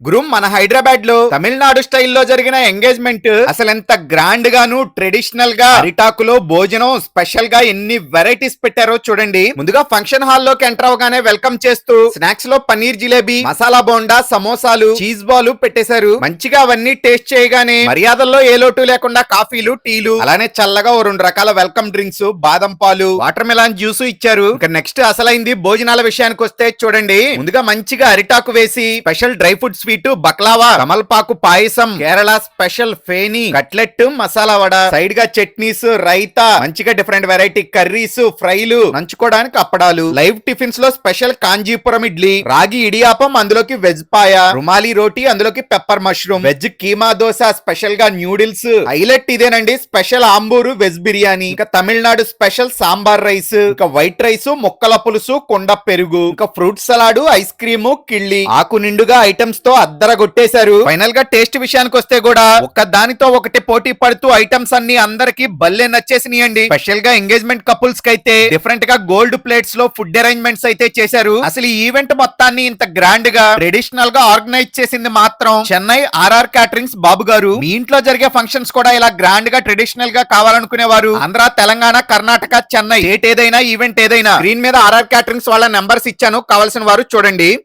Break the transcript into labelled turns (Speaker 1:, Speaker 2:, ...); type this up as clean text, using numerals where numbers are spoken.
Speaker 1: గురుం మన హైదరాబాద్ లో తమిళనాడు స్టైల్లో జరిగిన ఎంగేజ్మెంట్ అసలు ఎంత గ్రాండ్ గాను ట్రెడిషనల్ గా అరిటాకులో భోజనం స్పెషల్ గా ఎన్ని వెరైటీస్ పెట్టారో చూడండి. ముందుగా ఫంక్షన్ హాల్ లోకి ఎంటర్ అవగానే వెల్కమ్ చేస్తూ స్నాక్స్ లో పన్నీర్ జిలేబీ, మసాలా బోండా, సమోసాలు, చీజ్ బాల్ పెట్టేశారు. మంచిగా అవన్నీ టేస్ట్ చేయగానే మర్యాదల్లో ఏ లోటు లేకుండా కాఫీలు, టీలు, అలానే చల్లగా ఓ 2 రకాల వెల్కమ్ డ్రింక్స్, బాదం పాలు, వాటర్ మెలాన్ జ్యూస్ ఇచ్చారు. ఇంకా నెక్స్ట్ అసలైంది భోజనాల విషయానికి వస్తే చూడండి. ముందుగా మంచిగా అరిటాకు వేసి special dry fruits sweet, baklava, కమల్పాకు పాయసం, కేరళ స్పెషల్ ఫేని, కట్లెట్, మసాలా వడ, సైడ్ గా చట్నీస్, రైతా, మంచిగా డిఫరెంట్ వెరైటీ కర్రీస్, ఫ్రైలు, నంచుకోవడానికి అప్పడాలు, లైవ్ టిఫిన్స్ లో స్పెషల్ కాంజీపురం ఇడ్లీ, రాగి ఇడియాపం, అందులోకి వెజ్ పాయ, రుమాలి రోటీ, అందులోకి pepper mushroom, veg keema dosa, special గా న్యూడిల్స్, హైలైట్ ఇదేనండి స్పెషల్ ఆంబూరు వెజ్ బిర్యానీ, ఇంకా తమిళనాడు స్పెషల్ సాంబార్ రైస్, ఇంకా వైట్ రైస్, ముక్కల పులుసు, కొండ పెరుగు, ఇంకా ఫ్రూట్ సలాడ్, ఐస్ క్రీము, కిళ్ళి, ఆకు నిండుగా ఐటమ్స్ తో అద్దర కొట్టేశారు. ఫైనల్ గా టేస్ట్ విషయానికి వస్తే కూడా ఒక దానితో ఒకటి పోటీ పడుతూ ఐటమ్స్ అన్ని అందరికి భలే నచ్చేసినాయండి. స్పెషల్ గా ఎంగేజ్మెంట్ కపుల్స్ కి అయితే డిఫరెంట్ గా గోల్డ్ ప్లేట్స్ లో ఫుడ్ అరేంజ్మెంట్స్ అయితే చేశారు. అసలు ఈ ఈవెంట్ మొత్తాన్ని ఇంత గ్రాండ్ గా ట్రెడిషనల్ గా ఆర్గనైజ్ చేసింది మాత్రం చెన్నై ఆర్ఆర్ క్యాటరింగ్స్ బాబు గారు. మీ ఇంట్లో జరిగే ఫంక్షన్స్ కూడా ఇలా గ్రాండ్ గా ట్రెడిషనల్ గా కావాలనుకునేవారు ఆంధ్ర, తెలంగాణ, కర్ణాటక, చెన్నై స్టేట్ ఏదైనా ఈవెంట్ ఏదైనా స్క్రీన్ మీద ఆర్ఆర్ క్యాటరింగ్స్ వాళ్ళ నెంబర్స్ ఇచ్చాను, కావాల్సిన వారు చూడండి.